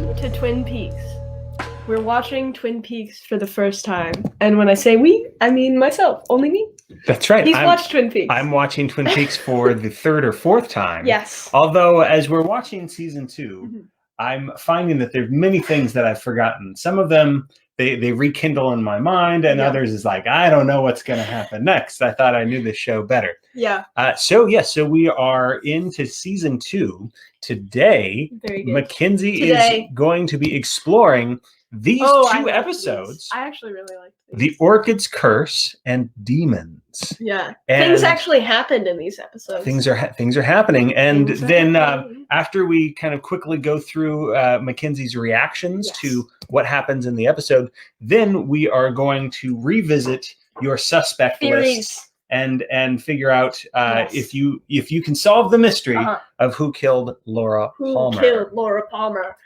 Welcome to Twin Peaks. We're watching Twin Peaks for the first time. And when I say we, I mean myself. Only me. That's right. He's watched Twin Peaks. I'm watching Twin Peaks for the third or fourth time. Yes. Although, as we're watching season 2, I'm finding that there's many things that I've forgotten. Some of them, they rekindle in my mind, and others is like, I don't know what's going to happen next. I thought I knew this show better. Yeah. So we are into season 2. Today, Mackenzie is going to be exploring these two episodes. I actually really like these. The Orchid's Curse and Demons. Yeah. And things actually happened in these episodes. Things are happening. And then after we kind of quickly go through Mackenzie's reactions to what happens in the episode, then we are going to revisit your suspect list and figure out if you can solve the mystery of who killed Laura Palmer. Who killed Laura Palmer?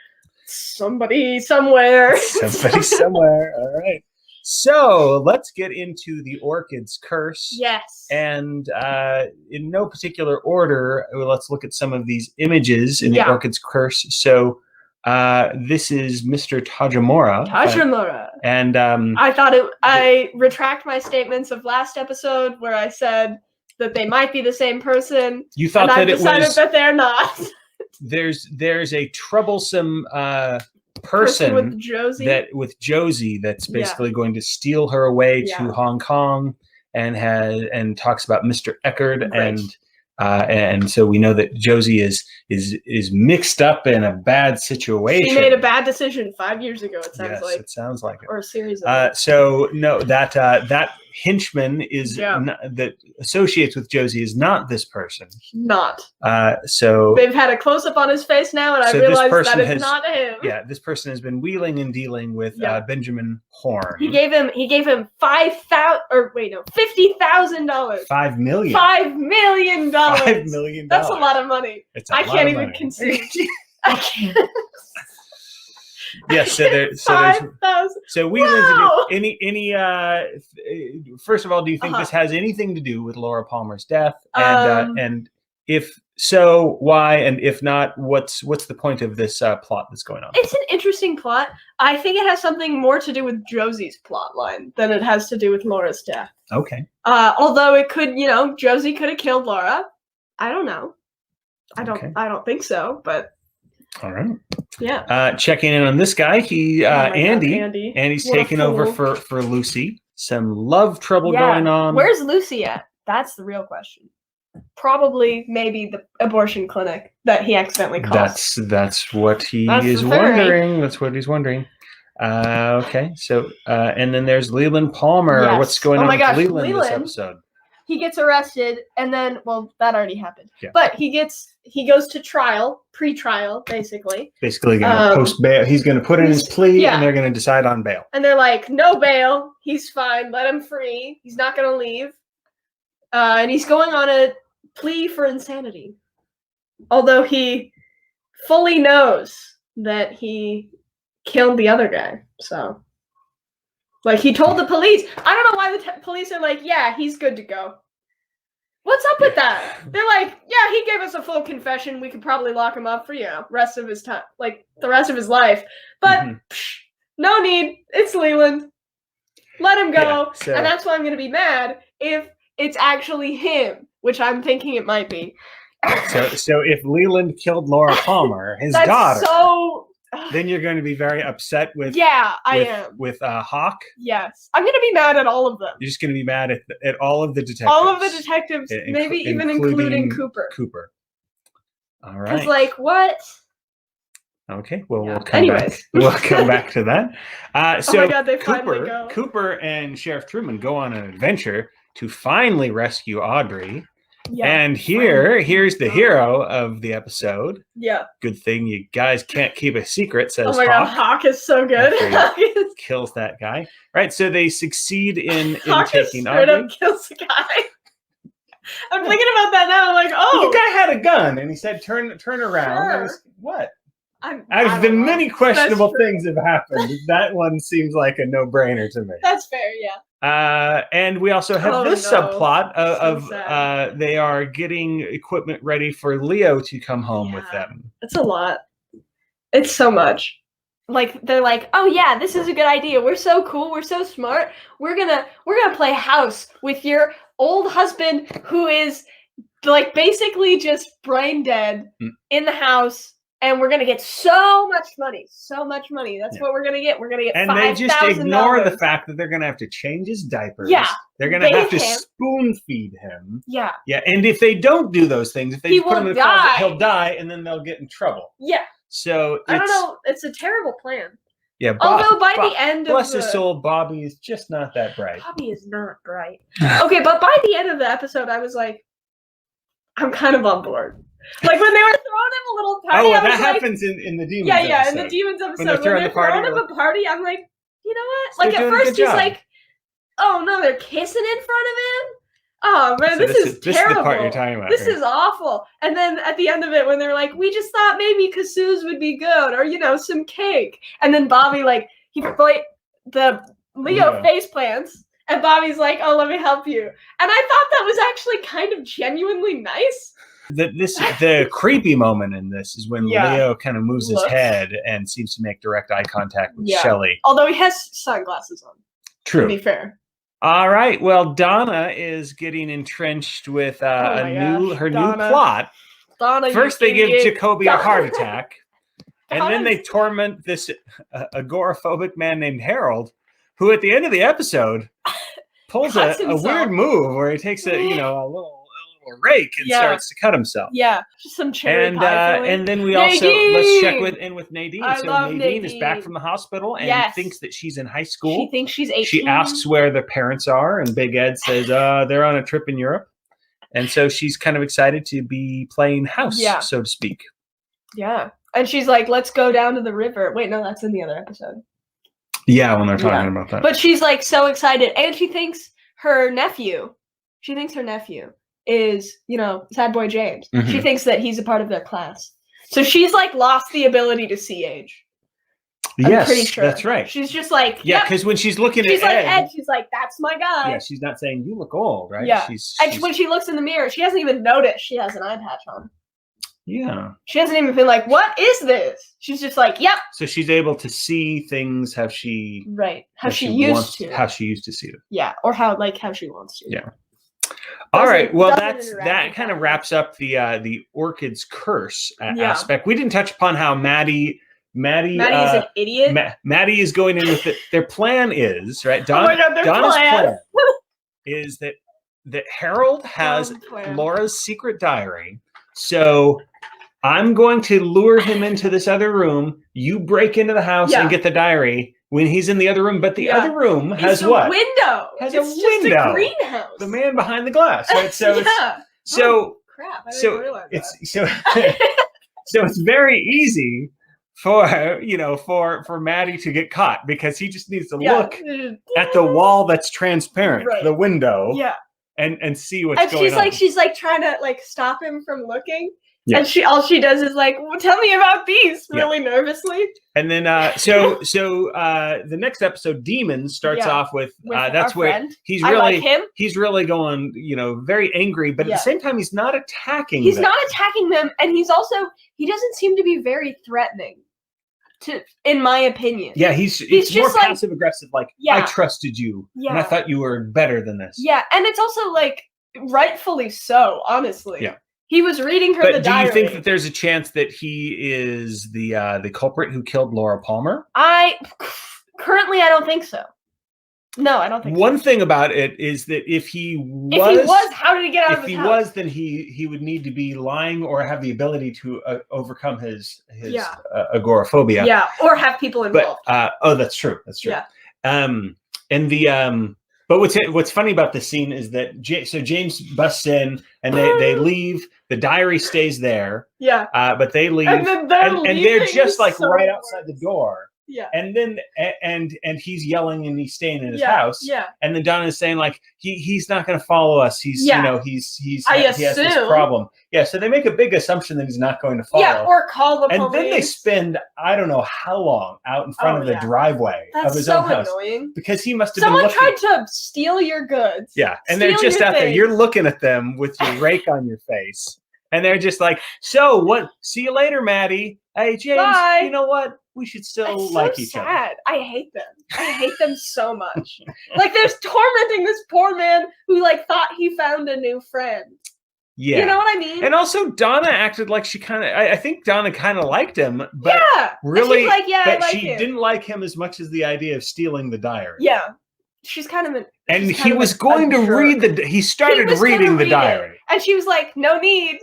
Somebody somewhere. Somebody somewhere. All right. So let's get into the Orchid's Curse. Yes. And in no particular order, let's look at some of these images in the Orchid's Curse. So this is Mr. Tajimura. And I retract my statements of last episode where I said that they might be the same person. You thought that it was. I decided that they're not. There's a troublesome person with Josie that's basically going to steal her away to Hong Kong and talks about Mr. Eckerd and so we know that Josie is mixed up in a bad situation. She made a bad decision 5 years ago. It sounds like. It sounds like it. Or a series of. So no, that henchman is that associates with Josie is not this person. Not. So they've had a close up on his face now, and I realized that it's not him. Yeah, this person has been wheeling and dealing with Benjamin Horn. He gave him $50,000. $5 million. $5 million. $5 million. That's a lot of money. I can't even conceive. I can't. Yes, so we first of all, do you think this has anything to do with Laura Palmer's death? And if so, why? And if not, what's the point of this plot that's going on? It's an interesting plot. I think it has something more to do with Josie's plot line than it has to do with Laura's death. Okay. Although it could, Josie could have killed Laura. I don't know. I don't think so, but. All right. Yeah. Checking in on this guy. Andy's taking over for Lucy. Some love trouble going on. Where's Lucy at? That's the real question. Probably, maybe the abortion clinic that he accidentally called. That's what he is wondering. That's what he's wondering. Okay. So, and then there's Leland Palmer. Yes. What's going on with Leland in this episode? He gets arrested, and then, that already happened. Yeah. But he goes to trial, pre-trial, basically. Basically, going to post bail. He's going to put in his plea, and they're going to decide on bail. And they're like, no bail. He's fine. Let him free. He's not going to leave. And he's going on a plea for insanity. Although he fully knows that he killed the other guy. So... he told the police. I don't know why the police are like, yeah, he's good to go. What's up with that? They're like, yeah, he gave us a full confession. We could probably lock him up for, rest of his time, the rest of his life. But no need. It's Leland. Let him go. And that's why I'm going to be mad if it's actually him, which I'm thinking it might be. So if Leland killed Laura Palmer, his daughter. Then you're going to be very upset with Hawk. Yes, I'm going to be mad at all of them. You're just going to be mad at all of the detectives. All of the detectives, maybe even including Cooper. All right. Because what? Okay. Well, we'll come back. We'll come back to that. So oh my God, they finally go. Cooper and Sheriff Truman go on an adventure to finally rescue Audrey. Yeah, and here's the hero of the episode. Yeah. Good thing you guys can't keep a secret, says Hawk. Oh my God, Hawk is so good. Kills that guy. Right, so they succeed in Hawk taking Audrey. Hawk kills the guy. I'm thinking about that now. I'm like, the guy had a gun, and he said, turn around. Sure. What? Out of the many questionable things have happened, that one seems like a no-brainer to me. That's fair, yeah. And we also have this subplot of they are getting equipment ready for Leo to come home with them. It's a lot. It's so much. like they're like, oh yeah, this is a good idea. We're so cool. We're so smart. We're gonna play house with your old husband who is like basically just brain dead in the house. And we're gonna get so much money. That's what we're gonna get. We're gonna get $5,000. And they just ignore the fact that they're gonna have to change his diapers. Yeah, they're gonna have to spoon feed him. Yeah, yeah. And if they don't do those things, if they put him in the closet, he'll die, and then they'll get in trouble. Yeah. So I don't know. It's a terrible plan. Yeah. Although by the end, bless his soul, Bobby is just not that bright. Bobby is not bright. Okay, but by the end of the episode, I was like, I'm kind of on board. Like when they were throwing him a little party. Oh, well, that happens in the Demons episode. Yeah, in the Demons episode. When they're throwing him a party, I'm like, you know what? Like at first he's like, oh no, they're kissing in front of him? Oh man, so this is terrible. This is the part you're talking about. This is awful. And then at the end of it, when they're like, we just thought maybe Kazoo's would be good, or some cake. And then Bobby, like, the Leo face plants, and Bobby's like, oh, let me help you. And I thought that was actually kind of genuinely nice. The creepy moment in this is when Leo kind of moves his head and seems to make direct eye contact with Shelly. Although he has sunglasses on. True. To be fair. All right. Well, Donna is getting entrenched with new plot. Donna, first, they give Jacoby a heart attack, and then they torment this agoraphobic man named Harold, who at the end of the episode pulls a weird move where he takes a little rake and starts to cut himself. Yeah, just some cherry pie filling. And then we also let's check in with Nadine. Nadine is back from the hospital and thinks that she's in high school. She thinks she's 18. She asks where their parents are, and Big Ed says they're on a trip in Europe. And so she's kind of excited to be playing house, so to speak. Yeah. And she's like, let's go down to the river. Wait, no, that's in the other episode. Yeah, when they're talking about that. But she's like so excited. And she thinks her nephew is, Sad Boy James. Mm-hmm. She thinks that he's a part of their class. So she's like lost the ability to see age. I'm pretty sure. That's right. She's just like, because when she's looking at Ed, she's like, that's my guy. Yeah, she's not saying you look old, right? Yeah. And when she looks in the mirror, she hasn't even noticed she has an eye patch on. Yeah. She hasn't even been like, what is this? She's just like, yep. So she's able to see things how she used to see them. Yeah, or how she wants to. Yeah. All right. Well, that kind of wraps up the Orchid's curse aspect. We didn't touch upon how Maddie is an idiot. Maddie is going in with it. Their plan is right. Donna's plan is that Harold has Laura's secret diary. So I'm going to lure him into this other room. You break into the house and get the diary when he's in the other room. But the other room has what? Window. Has it's a window. Just a greenhouse. The man behind the glass. Right? So crap! I didn't realize that. So it's very easy for Maddie to get caught because he just needs to look at the wall that's transparent, the window. Yeah. And see what's going on. And she's like trying to like stop him from looking. Yeah. And all she does is like, well, tell me about these really nervously. And then so the next episode, Demons, starts off with that's where he's really going, very angry, but at the same time he's not attacking them. He's not attacking them, and he doesn't seem to be very threatening. In my opinion. Yeah, he's more passive aggressive, like I trusted you and I thought you were better than this. Yeah, and it's also like rightfully so, honestly. Yeah. He was reading her the diary. Do you think that there's a chance that he is the culprit who killed Laura Palmer? Currently I don't think so. No, I don't think One thing about it is that if he was, how did he get out of his house? If he was, then he would need to be lying or have the ability to overcome his agoraphobia. Yeah, or have people involved. But, that's true. That's true. Yeah. But what's funny about this scene is that James busts in and they leave. The diary stays there. Yeah. But they leave, and they're just like right outside the door. Yeah. And then and he's yelling and he's staying in his house. Yeah. And then Donna is saying like he's not going to follow us. He has this problem. Yeah. So they make a big assumption that he's not going to follow. Yeah. Or call the police. And then they spend I don't know how long out in front of the driveway of his own house. Annoying. Because he must have Someone tried to steal your goods. Yeah. And they're just out there. You're looking at them with your rake on your face. And they're just like, so what? See you later, Maddie. Hey, James, Bye. you know what? We should still It's like so each other. sad. I hate them. I hate them so much. Like, they're tormenting this poor man who, like, thought he found a new friend. Yeah. You know what I mean? And also, Donna acted like she kind of, I think Donna kind of liked him, but yeah. really, she's like, yeah, but I like she him. didn't like him as much as the idea of stealing the diary. Yeah. She's kind of and he was going to read he started reading the diary. And she was like, no need.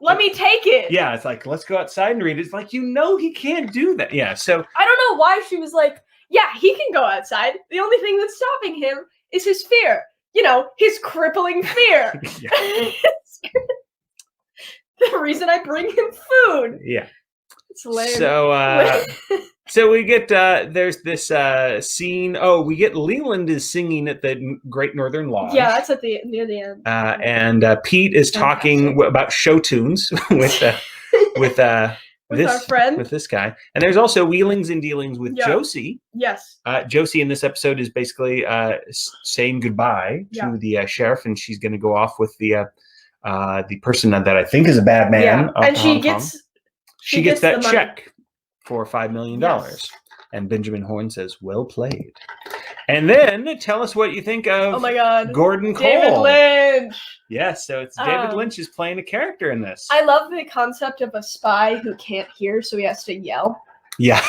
Let me take it. Yeah, it's like, let's go outside and read it. It's like, he can't do that. Yeah, so. I don't know why she was like, yeah, he can go outside. The only thing that's stopping him is his fear. You know, his crippling fear. The reason I bring him food. Yeah. It's lame. So, so we get, there's this scene. Oh, we get Leland is singing at the Great Northern Lodge. Yeah, that's at near the end. And Pete is talking about show tunes with our friend. with this guy. And there's also wheelings and dealings with Josie. Yes. Josie in this episode is basically saying goodbye to the sheriff, and she's going to go off with the person that I think is a bad man. Yeah. And she gets that check for $5 million. Yes. And Benjamin Horne says, well played. And then tell us what you think of Gordon Cole. David Lynch. Yes, so it's David Lynch is playing a character in this. I love the concept of a spy who can't hear, so he has to yell. Yeah.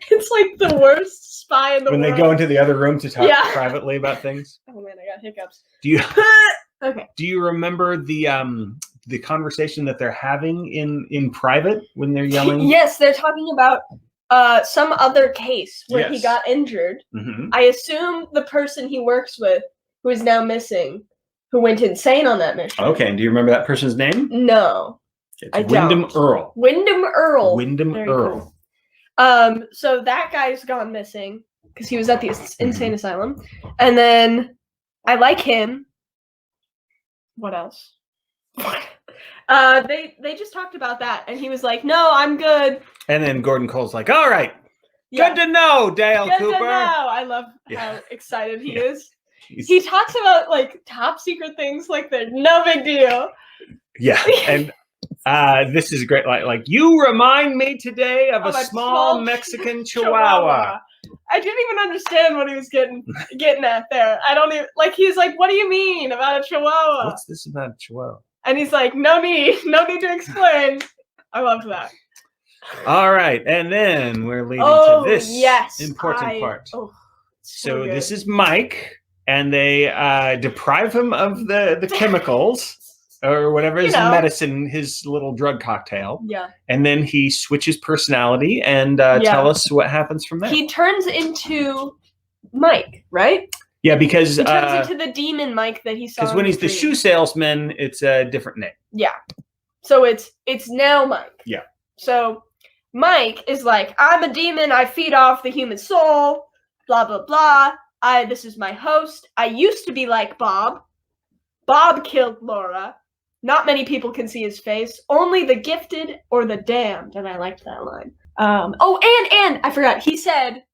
It's like the worst spy in the world. When they go into the other room to talk privately about things. Oh man, I got hiccups. Do you remember the conversation that they're having in private when they're yelling? Yes, they're talking about some other case where he got injured. Mm-hmm. I assume the person he works with, who is now missing, who went insane on that mission. Okay, and do you remember that person's name? No. It's Wyndham Earl. Wyndham Earl. Wyndham Earl. Cool. So that guy's gone missing because he was at the insane asylum. And then I like him. What else? They just talked about that, and he was like, "No, I'm good." And then Gordon Cole's like, "All right, good to know, Dale Cooper." Good to know. I love how excited he is. He talks about like top secret things like they're no big deal. Yeah, and this is great. Like you remind me today of a small Mexican Chihuahua. I didn't even understand what he was getting at there. I don't even he's like, what do you mean about a Chihuahua? What's this about a Chihuahua? And he's like, no need to explain. I love that. All right, and then we're leading to this important part. So this is Mike, and they deprive him of the chemicals. Or whatever his medicine, his little drug cocktail. Yeah. And then he switches personality and tell us what happens from there. He turns into Mike, right? Yeah, because he turns into the demon Mike that he saw. Because when he's the shoe salesman, it's a different name. Yeah. So it's now Mike. Yeah. So Mike is like, I'm a demon. I feed off the human soul. Blah blah blah. This is my host. I used to be like Bob. Bob killed Laura. Not many people can see his face. Only the gifted or the damned. And I liked that line. And I forgot. He said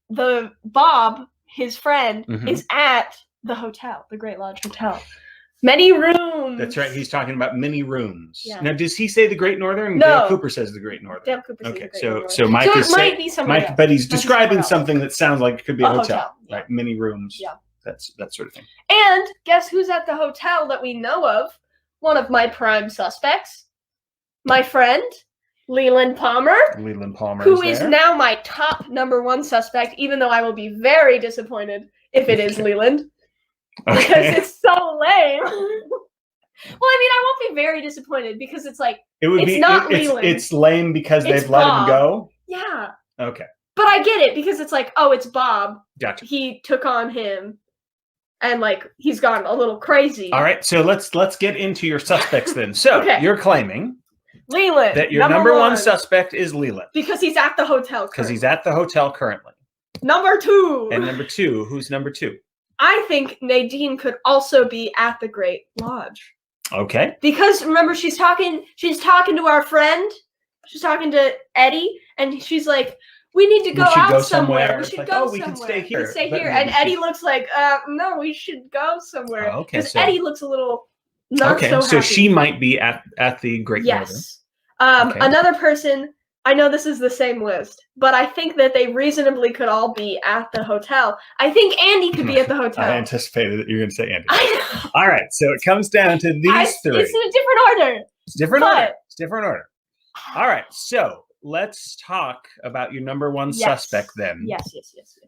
the Bob, his friend, is at the hotel, the Great Lodge Hotel. Many rooms. That's right. He's talking about many rooms. Yeah. Now, does he say the Great Northern? No. Dale Cooper says the Great Northern. Dale Cooper says the Great Northern. So Mike is might be somewhere else. but he's describing something that sounds like it could be a hotel. Yeah. Right? Many rooms. Yeah. That sort of thing. And guess who's at the hotel that we know of? One of my prime suspects. My friend, Leland Palmer. Leland Palmer. Who is now my top #1 suspect, even though I will be very disappointed if it is Leland. Okay. Because it's so lame. Well, I mean, I won't be very disappointed because it's like, not Leland. It's lame because they've let him go? Yeah. Okay. But I get it because it's like, oh, it's Bob. Gotcha. He took on him. And he's gone a little crazy. All right, so let's get into your suspects then. So you're claiming Leland that your #1 suspect is Leland because he's at the hotel. Because he's at the hotel currently. #2. And #2, who's #2? I think Nadine could also be at the Great Lodge. Okay. Because remember, she's talking to our friend. She's talking to Eddie, and she's like, we need to go out somewhere. We should go somewhere. We can stay here. We can stay here. And Eddie looks like, no, we should go somewhere. Okay. Because Eddie looks a little not so happy. So she might be at the Great Northern. Yes. Okay. Another person, I know this is the same list, but I think that they reasonably could all be at the hotel. I think Andy could be at the hotel. I anticipated that you were going to say Andy. I know. All right, so it comes down to these three. It's in a different order. It's different order. It's different order. All right, so let's talk about your number one suspect then. Yes.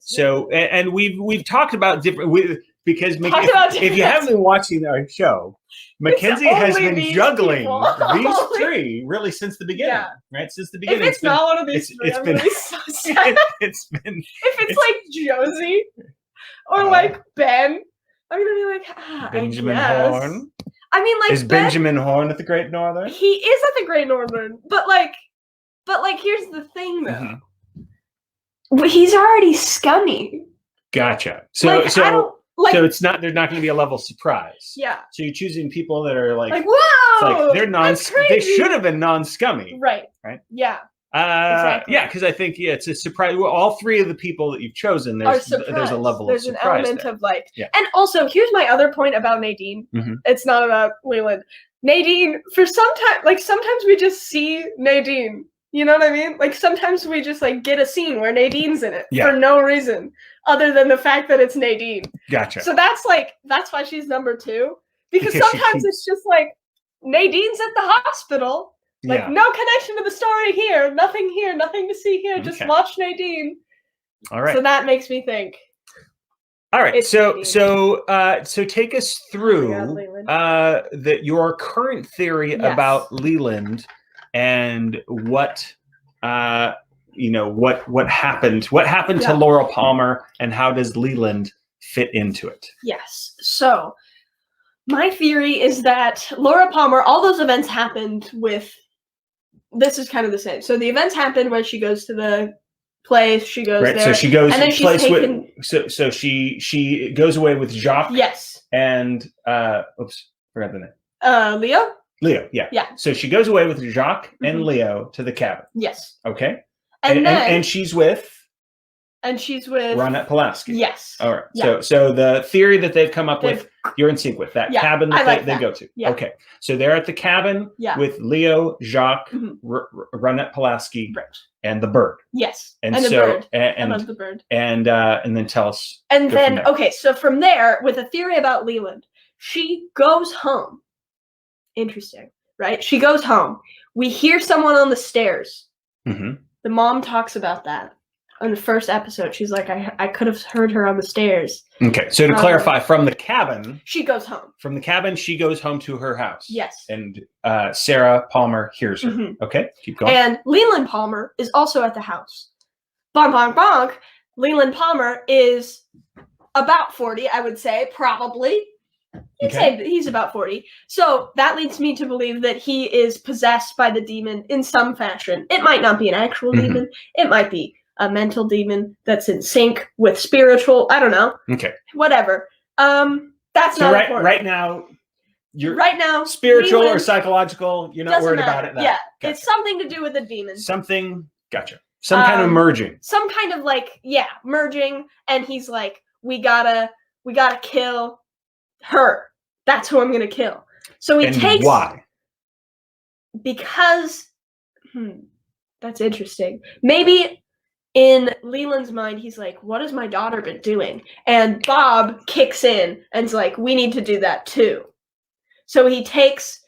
So, and we've talked about different because if you haven't been watching our show, Mackenzie has been juggling these three really since the beginning, right? Since the beginning. If it's not one of these three, I'm really so sad. It's been. If it's like Josie or like Ben, I'm gonna be like Benjamin Horn. I mean, like, is Benjamin Horn at the Great Northern? He is at the Great Northern, but like, here's the thing, though. Mm-hmm. He's already scummy. Gotcha. So it's not. There's not going to be a level surprise. Yeah. So you're choosing people that are like whoa, like they're they should have been non-scummy. Right. Yeah. Exactly. Yeah, because I think it's a surprise. Well, all three of the people that you've chosen, there's a level of surprise. There's an element of like, and also here's my other point about Nadine. Mm-hmm. It's not about Leland. Nadine, for sometimes we just see Nadine. You know what I mean? Like sometimes we just like get a scene where Nadine's in it for no reason other than the fact that it's Nadine. Gotcha. So that's why she's number 2 because sometimes it's just like Nadine's at the hospital. Like, no connection to the story here. Nothing to see here. Just watch Nadine. All right. So that makes me think. All right. So take us through your current theory about Leland and what happened to Laura Palmer and how does Leland fit into it? Yes. So my theory is that Laura Palmer, all those events happened with. This is kind of the same. So the events happened where she goes to the place. She goes there. So she goes and then to place with. So she goes away with Jacques. Yes. And forgot the name. Leo. Leo. Yeah. Yeah. So she goes away with Jacques and Leo to the cabin. Yes. Okay. And she's with. And she's with Ronette Pulaski. Yes. All right. Yeah. So the theory that they've come up with, you're in sync with that cabin that they go to. Yeah. Okay. So they're at the cabin with Leo, Jacques, Ronette Pulaski, and the bird. Yes. And the so bird. I love the bird. And then tell us. And then so from there, with a theory about Leland, she goes home. Interesting, right? She goes home. We hear someone on the stairs. Mm-hmm. The mom talks about that. In the first episode, she's like, I could have heard her on the stairs. Okay, so to clarify, from the cabin... She goes home. From the cabin, she goes home to her house. Yes. And Sarah Palmer hears her. Mm-hmm. Okay, keep going. And Leland Palmer is also at the house. Bonk, bonk, bonk. Leland Palmer is about 40, I would say, probably. You'd say he's about 40. So that leads me to believe that he is possessed by the demon in some fashion. It might not be an actual demon. It might be a mental demon that's in sync with spiritual. I don't know. Okay. Whatever. That's not important. Right now, spiritual Leland, or psychological. You're not worried about it. Yeah, gotcha. It's something to do with the demon. Something. Gotcha. Some kind of merging. Some kind of merging. And he's like, we gotta kill her. That's who I'm gonna kill. So he takes. Why? Because. That's interesting. Maybe. In Leland's mind, he's like, what has my daughter been doing? And Bob kicks in and is like, we need to do that too. So he takes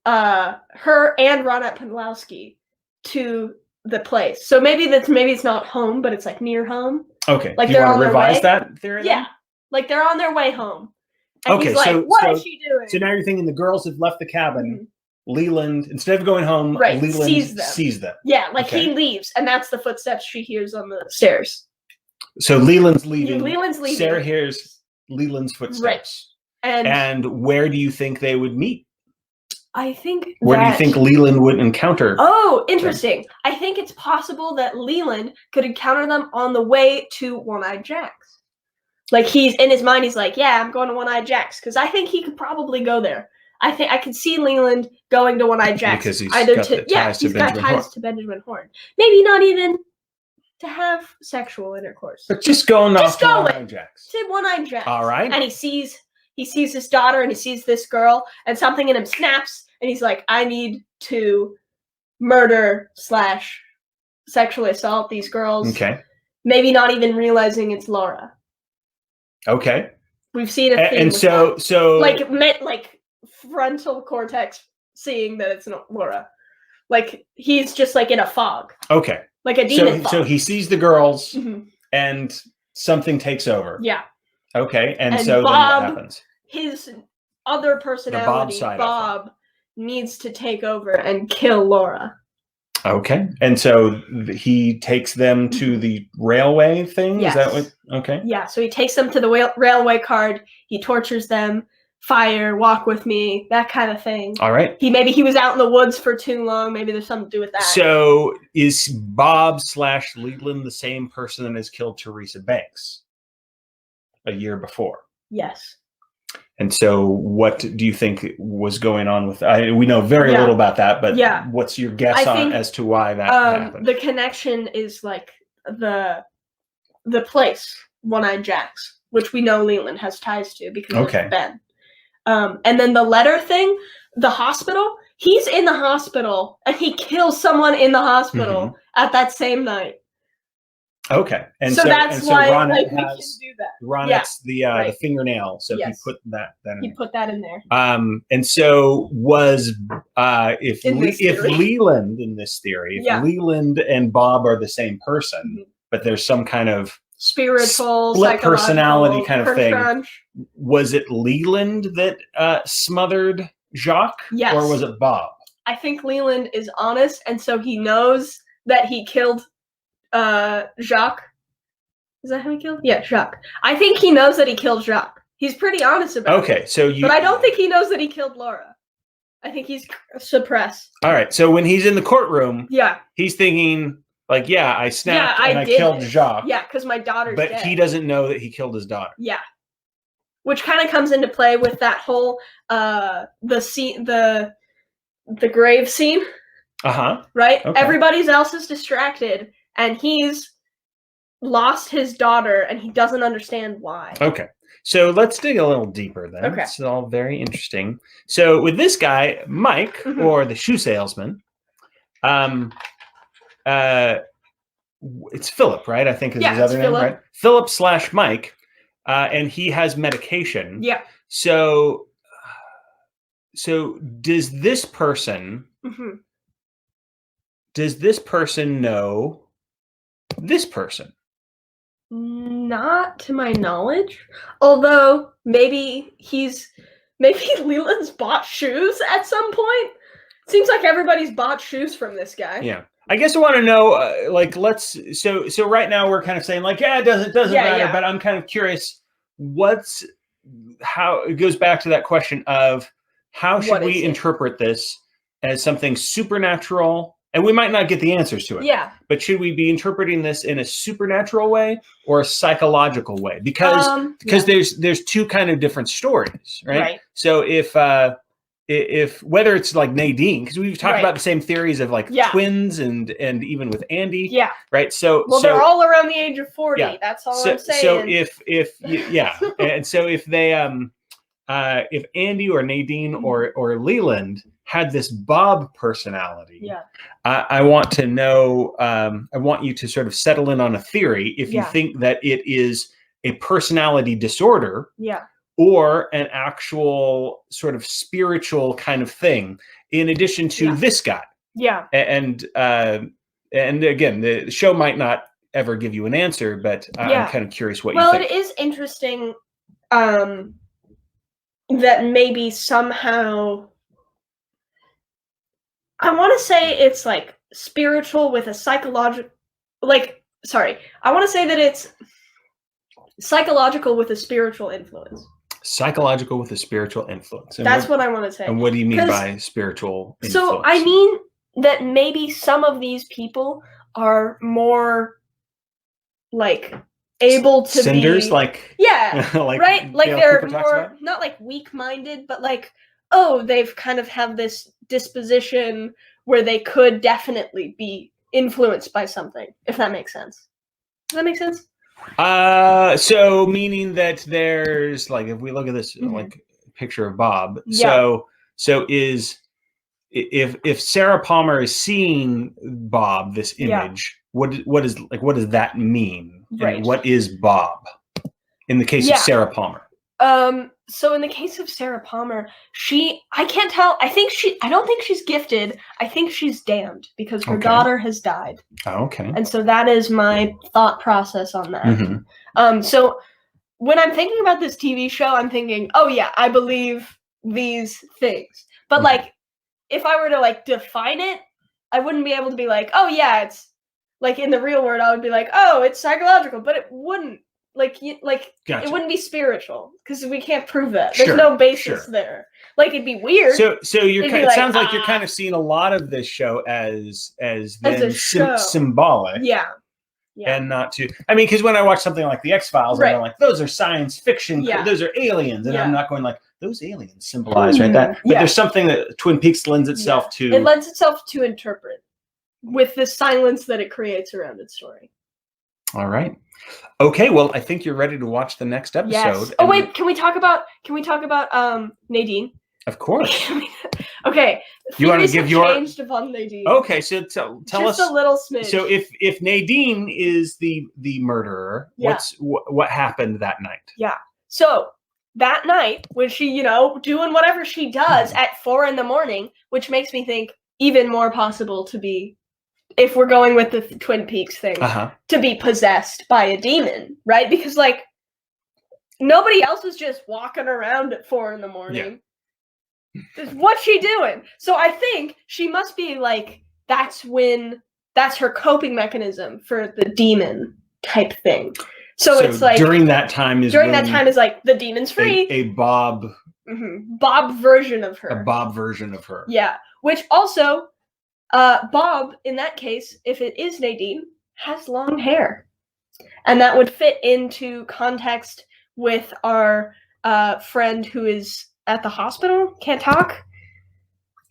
her and Ronette Pulaski to the place. So maybe it's not home, but it's like near home. Okay. Like they're on their way. Revise that theory? Yeah. Like they're on their way home. And he's like, what is she doing? So now you're thinking the girls have left the cabin. Mm-hmm. Leland, instead of going home, Leland sees them. Yeah, he leaves, and that's the footsteps she hears on the stairs. So Leland's leaving. Leaving. Sarah hears Leland's footsteps. Right. And where do you think they would meet? I think Where do you think Leland would encounter? Oh, interesting. Them? I think it's possible that Leland could encounter them on the way to One-Eyed Jack's. Like, he's in his mind, he's like, yeah, I'm going to One-Eyed Jack's, because I think he could probably go there. I think I could see Leland going to One-Eyed Jack's. Because he's got ties to Benjamin Horn. Maybe not even to have sexual intercourse. But just going off to One-Eyed Jack's. To One-Eyed Jack's. All right. And he sees his daughter and he sees this girl and something in him snaps and he's like, I need to murder / sexually assault these girls. Okay. Maybe not even realizing it's Laura. Okay. We've seen a theme And with so that. Like frontal cortex seeing that it's not Laura. Like he's just like in a fog. Okay. Like a demon fog. So he sees the girls Mhm. and something takes over. Yeah. Okay. And so Bob, then what happens? His other personality, Bob side of Bob, needs to take over and kill Laura. Okay. And so he takes them to the railway thing? Yes. Is that what? Okay. Yeah, so he takes them to the railway card, he tortures them, fire, walk with me, that kind of thing. All right. Maybe he was out in the woods for too long, maybe there's something to do with that. So is Bob / Leland the same person that has killed Teresa Banks a year before? Yes. And so what do you think was going on with we know very little about that, but what's your guess as to why that happened? The connection is like the place, One-Eyed Jack's, which we know Leland has ties to because of Ben. And then the letter thing, the hospital, he's in the hospital and he kills someone in the hospital at that same night. Okay, and so that's why Ronnet we can do that. Ronet's the fingernail, so he put that he put that in there. And so was if Leland in this theory, if Leland and Bob are the same person, but there's some kind of spiritual split personality kind of thing. Crunch. Was it Leland that smothered Jacques, or was it Bob? I think Leland is honest, and so he knows that he killed Jacques. Is that how he killed? Yeah, Jacques. I think he knows that he killed Jacques. He's pretty honest about it. Okay, but I don't think he knows that he killed Laura. I think he's suppressed. All right, so when he's in the courtroom, he's thinking like, I snapped and I killed Jacques. Yeah, because my daughter's dead. But he doesn't know that he killed his daughter. Yeah. Which kind of comes into play with that whole the grave scene. Right? Okay. Everybody else is distracted and he's lost his daughter and he doesn't understand why. Okay. So let's dig a little deeper then. Okay. It's all very interesting. So with this guy, Mike, or the shoe salesman, it's Philip, right? I think is his other name, right? Philip / Mike, and he has medication. Yeah. So does this person know this person? Not to my knowledge. Although maybe Leland's bought shoes at some point. Seems like everybody's bought shoes from this guy. Yeah. I guess I want to know, so right now we're kind of saying like, it doesn't matter, but I'm kind of curious, how it goes back to that question of how should we interpret this as something supernatural? And we might not get the answers to it. Yeah. But should we be interpreting this in a supernatural way or a psychological way? Because there's two kind of different stories, right? So if whether it's like Nadine, because we've talked about the same theories of like twins and even with Andy. Yeah. Right. So they're all around the age of 40. Yeah. That's all I'm saying. So and so if they if Andy or Nadine or Leland had this Bob personality, I want to know, I want you to sort of settle in on a theory if you think that it is a personality disorder or an actual sort of spiritual kind of thing, in addition to this guy. Yeah. And again, the show might not ever give you an answer, but I'm kind of curious what you think. Well, it is interesting that maybe somehow, I want to say it's like spiritual with a psychological, I want to say that it's psychological with a spiritual influence. Psychological with a spiritual influence. And that's what I want to say. And what do you mean by spiritual influence? So I mean that maybe some of these people are more like able to cinders, be like right, like they're more not like weak-minded, but like they've kind of have this disposition where they could definitely be influenced by something, if that makes sense. Does that make sense? So meaning that there's like, if we look at this like picture of Bob, so is if Sarah Palmer is seeing Bob, this image, what does that mean? Right. And what is Bob in the case of Sarah Palmer? So in the case of Sarah Palmer, I can't tell. I don't think she's gifted. I think she's damned because her daughter has died. Oh, okay. And so that is my thought process on that. Mm-hmm. So when I'm thinking about this TV show, I'm thinking, oh yeah, I believe these things. But like, if I were to like define it, I wouldn't be able to be like, oh yeah, it's like in the real world, I would be like, oh, it's psychological, but it wouldn't. Gotcha. It wouldn't be spiritual because we can't prove that. There's no basis there. Like it'd be weird. So it sounds like you're kind of seeing a lot of this show as symbolic. Yeah. And not to, I mean, because when I watch something like the X-Files, I'm like, those are science fiction, those are aliens, and I'm not going like, those aliens symbolize that. But there's something that Twin Peaks lends itself to. It lends itself to interpret with the silence that it creates around its story. All right. Okay, well, I think you're ready to watch the next episode. Yes. Oh wait, can we talk about Nadine? Of course. Okay. You want to give your changed upon Nadine. Okay, so tell us just a little smidge. So if Nadine is the murderer, what happened that night? Yeah. So that night when she, doing whatever she does at 4 a.m, which makes me think even more possible to be, if we're going with the Twin Peaks thing, to be possessed by a demon, right? Because like nobody else is just walking around at 4 a.m. What's she doing? So I think she must be like, that's her coping mechanism for the demon type thing. So it's like during that time is like the demon's free. A Bob version of her. A Bob version of her. Yeah. Which also Bob, in that case, if it is Nadine, has long hair. And that would fit into context with our friend who is at the hospital, can't talk.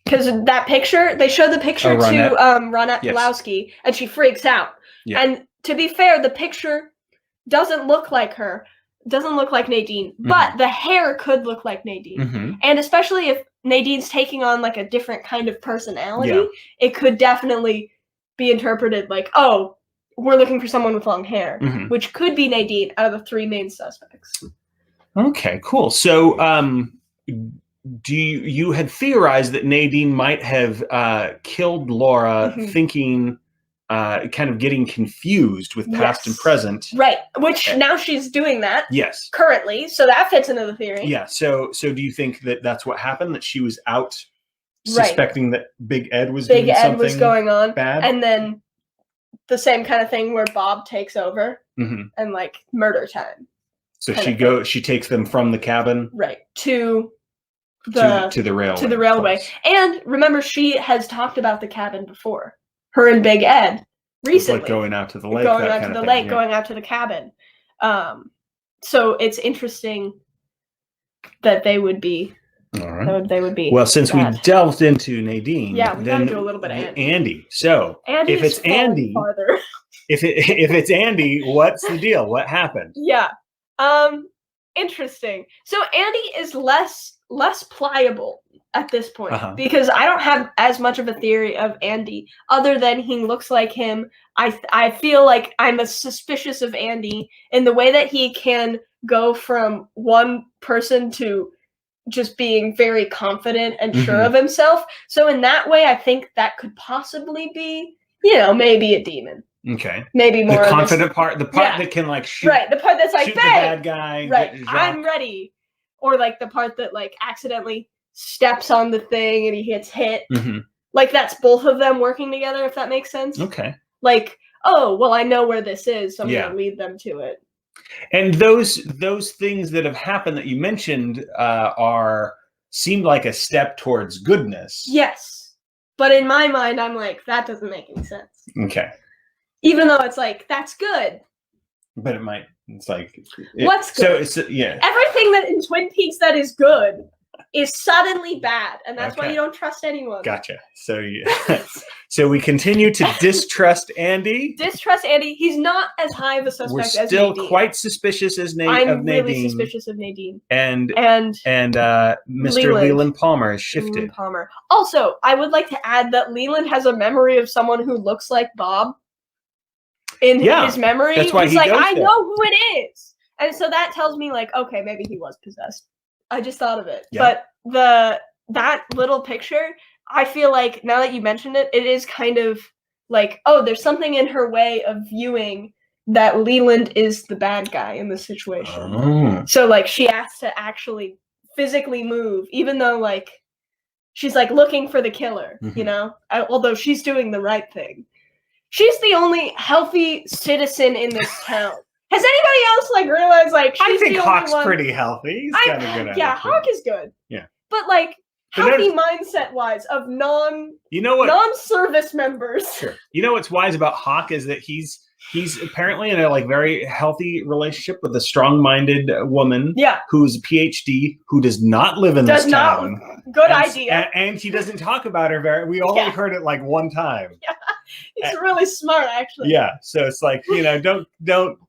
Because that picture, they show the picture to Ronette Pulowski, and she freaks out. Yeah. And to be fair, the picture doesn't look like her, doesn't look like Nadine, but the hair could look like Nadine. And especially if Nadine's taking on like a different kind of personality, it could definitely be interpreted like, oh, we're looking for someone with long hair, which could be Nadine out of the 3 main suspects. Okay, cool. So you had theorized that Nadine might have killed Laura thinking, kind of getting confused with past and present. Right, which now she's doing that. Yes. Currently, so that fits into the theory. Yeah, so do you think that that's what happened, that she was out suspecting that Big Ed was doing something was going on bad? And then the same kind of thing where Bob takes over and like murder time. So she takes them from the cabin to the railway. Place. And remember, she has talked about the cabin before. Her and Big Ed recently. Like going out to the lake. Going out to the cabin. So it's interesting that they would be. All right. They would be. Well, since we delved into Nadine, we gotta do a little bit of Andy. So if it's Andy, if it's Andy, what's the deal? What happened? Yeah. Interesting. So Andy is less pliable at this point because I don't have as much of a theory of Andy other than he looks like him. I feel like I'm suspicious of Andy in the way that he can go from one person to just being very confident and sure of himself. So in that way, I think that could possibly be, maybe a demon. Okay. Maybe more the confident part, the part that can like shoot. Right, the part that's like, shoot the bad guy. Right, I'm ready. Or like the part that like accidentally steps on the thing and he gets hit. Like that's both of them working together, if that makes sense. Okay. Like, oh, well, I know where this is, so I'm gonna lead them to it. And those things that have happened that you mentioned seemed like a step towards goodness. Yes. But in my mind, I'm like, that doesn't make any sense. Okay. Even though it's like, that's good. But it's like... What's good? So, everything that in Twin Peaks that is good is suddenly bad, and that's why Okay. you don't trust anyone. Gotcha. So so we continue to distrust Andy. Distrust Andy. He's not as high of a suspect We're as Nadine. still quite suspicious as I'm Nadine. really suspicious of Nadine. And Mr. Leland Palmer has shifted. Leland Palmer. Also, I would like to add that Leland has a memory of someone who looks like Bob. In his memory, that's why he's like, I there. know who it is, and so that tells me like, okay, maybe he was possessed. I just thought of it, Yeah. but that little picture, I feel like now that you mentioned it, it is kind of like, oh, there's something in her way of viewing that Leland is the bad guy in this situation. Oh. So like she has to actually physically move, even though like she's like looking for the killer, you know, although she's doing the right thing. She's the only healthy citizen in this town. Has anybody else like realized like she's I think the Hawk's only one? pretty healthy. He's got a good attitude. Yeah, Hawk is good. Yeah. But like healthy mindset wise of non-service members. Sure. You know what's wise about Hawk is that he's apparently in a like very healthy relationship with a strong-minded woman. Yeah. Who's a PhD who does not live in this town. Good idea. And he doesn't talk about her we only heard it like one time. Yeah. He's really smart, actually. Yeah, so it's like, you know, don't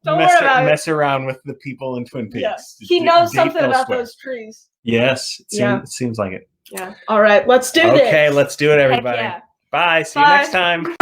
mess around with the people in Twin Peaks. Yeah. He knows something about those trees. Yes, it seems like it. Yeah. All right, let's do this. Okay, let's do it, everybody. Yeah. Bye. See you next time.